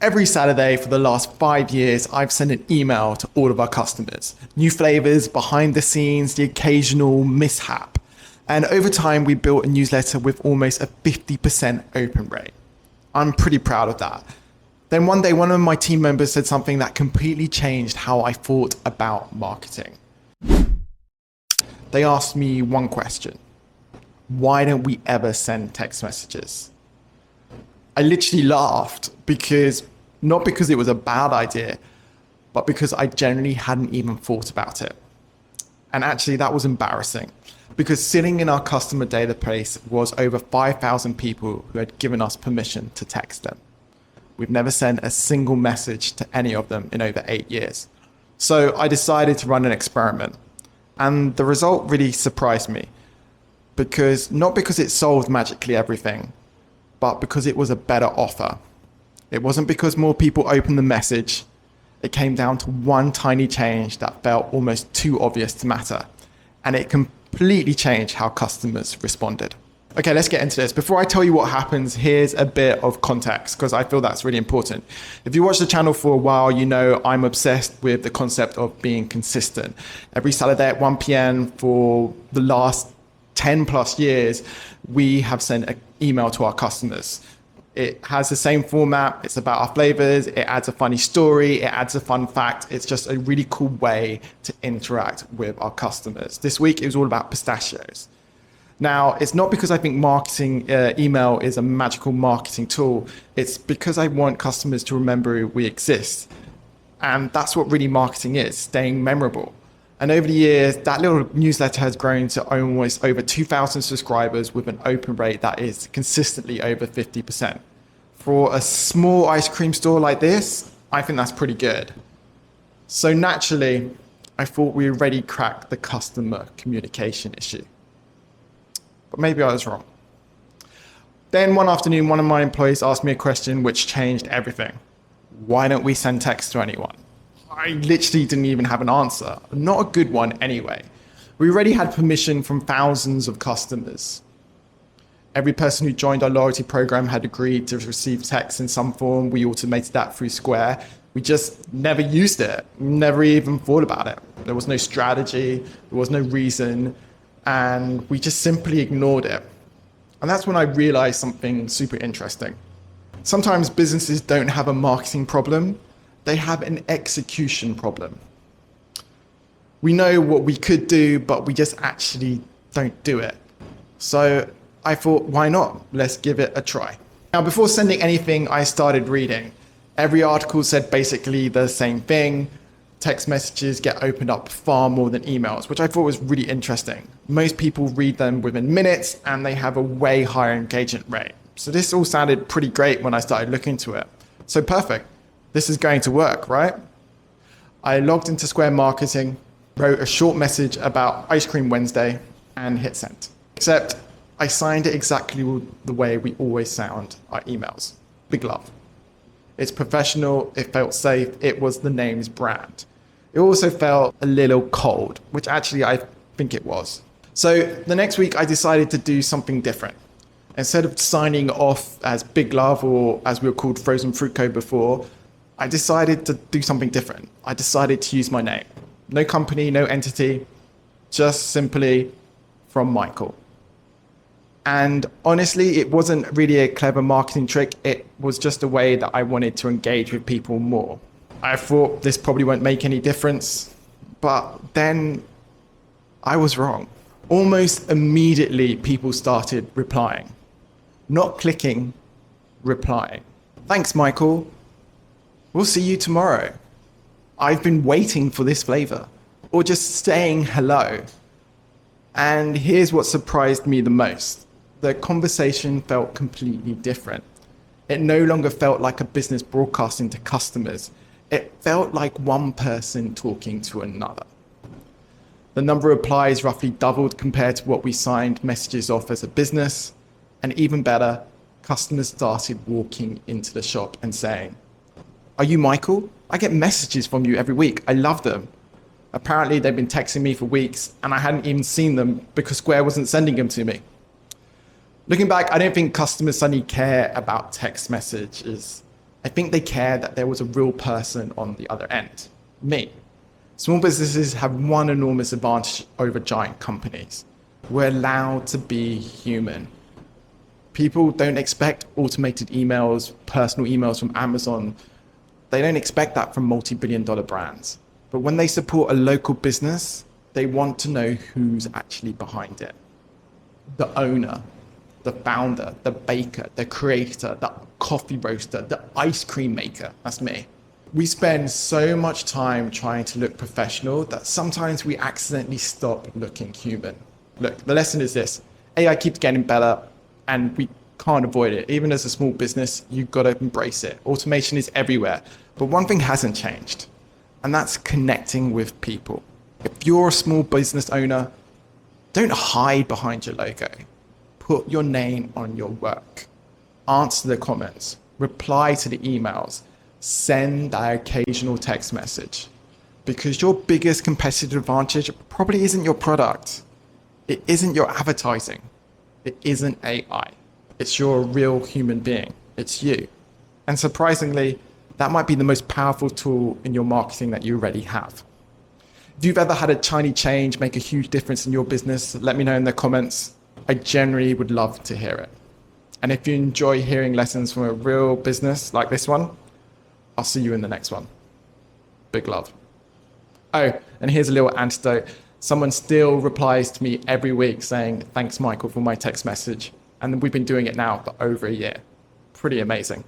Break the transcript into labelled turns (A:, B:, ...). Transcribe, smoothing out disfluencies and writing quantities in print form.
A: Every Saturday for the last 5 years, I've sent an email to all of our customers. New flavors, behind the scenes, the occasional mishap. And over time, we built a newsletter with almost a 50% open rate. I'm pretty proud of that. Then one day, one of my team members said something that completely changed how I thought about marketing. They asked me one question. Why don't we ever send text messages? I literally laughed not because it was a bad idea, but because I generally hadn't even thought about it. And actually that was embarrassing because sitting in our customer database was over 5,000 people who had given us permission to text them. We've never sent a single message to any of them in over 8 years. So I decided to run an experiment. And the result really surprised me not because it solved magically everything, but because it was a better offer. It wasn't because more people opened the message. It came down to one tiny change that felt almost too obvious to matter. And it completely changed how customers responded. Okay, let's get into this. Before I tell you what happens, here's a bit of context because I feel that's really important. If you watch the channel for a while, you know I'm obsessed with the concept of being consistent. Every Saturday at 1 p.m. for the last 10 plus years, we have sent an email to our customers. It has the same format. It's about our flavors. It adds a funny story. It adds a fun fact. It's just a really cool way to interact with our customers. This week, it was all about pistachios. Now, it's not because I think email is a magical marketing tool. It's because I want customers to remember we exist. And that's what really marketing is, staying memorable. And over the years, that little newsletter has grown to almost over 2,000 subscribers with an open rate that is consistently over 50%. For a small ice cream store like this, I think that's pretty good. So naturally, I thought we already cracked the customer communication issue. But maybe I was wrong. Then one afternoon, one of my employees asked me a question which changed everything. Why don't we send text to anyone? I literally didn't even have an answer. Not a good one anyway. We already had permission from thousands of customers. Every person who joined our loyalty program had agreed to receive text in some form. We automated that through Square. We just never used it, never even thought about it. There was no strategy, there was no reason, and we just simply ignored it. And that's when I realized something super interesting. Sometimes businesses don't have a marketing problem, they have an execution problem. We know what we could do, but we just actually don't do it. So I thought, why not? Let's give it a try. Now, before sending anything, I started reading. Every article said basically the same thing. Text messages get opened up far more than emails, which I thought was really interesting. Most people read them within minutes and they have a way higher engagement rate. So this all sounded pretty great when I started looking into it. So perfect. This is going to work, right? I logged into Square Marketing, wrote a short message about Ice Cream Wednesday, and hit send. Except I signed it exactly the way we always sound our emails. Big love. It's professional, it felt safe, it was the name's brand. It also felt a little cold, which actually I think it was. So the next week I decided to do something different. Instead of signing off as Big Love, or as we were called Frozen Fruit Co before, I decided to do something different. I decided to use my name. No company, no entity, just simply from Michael. And honestly, it wasn't really a clever marketing trick. It was just a way that I wanted to engage with people more. I thought this probably won't make any difference, but then I was wrong. Almost immediately, people started replying. Not clicking, replying. Thanks, Michael. We'll see you tomorrow. I've been waiting for this flavor. Or just saying hello. And here's what surprised me the most. The conversation felt completely different. It no longer felt like a business broadcasting to customers. It felt like one person talking to another. The number of replies roughly doubled compared to what we signed messages off as a business. And even better, customers started walking into the shop and saying, "Are you Michael? I get messages from you every week. I love them." Apparently, they've been texting me for weeks and I hadn't even seen them because Square wasn't sending them to me. Looking back, I don't think customers suddenly care about text messages. I think they care that there was a real person on the other end, me. Small businesses have one enormous advantage over giant companies. We're allowed to be human. People don't expect automated emails, personal emails from Amazon. They don't expect that from multi-billion-dollar brands. But when they support a local business, they want to know who's actually behind it. The owner, the founder, the baker, the creator, the coffee roaster, the ice cream maker. That's me. We spend so much time trying to look professional that sometimes we accidentally stop looking human. Look, the lesson is this: AI keeps getting better and we can't avoid it. Even as a small business, you've got to embrace it. Automation is everywhere. But one thing hasn't changed, and that's connecting with people. If you're a small business owner, don't hide behind your logo. Put your name on your work. Answer the comments. Reply to the emails. Send that occasional text message. Because your biggest competitive advantage probably isn't your product. It isn't your advertising. It isn't AI. It's your real human being. It's you. And surprisingly, that might be the most powerful tool in your marketing that you already have. If you've ever had a tiny change make a huge difference in your business, let me know in the comments. I generally would love to hear it. And if you enjoy hearing lessons from a real business like this one, I'll see you in the next one. Big love. Oh, and here's a little antidote. Someone still replies to me every week saying, thanks, Michael, for my text message. And we've been doing it now for over a year. Pretty amazing.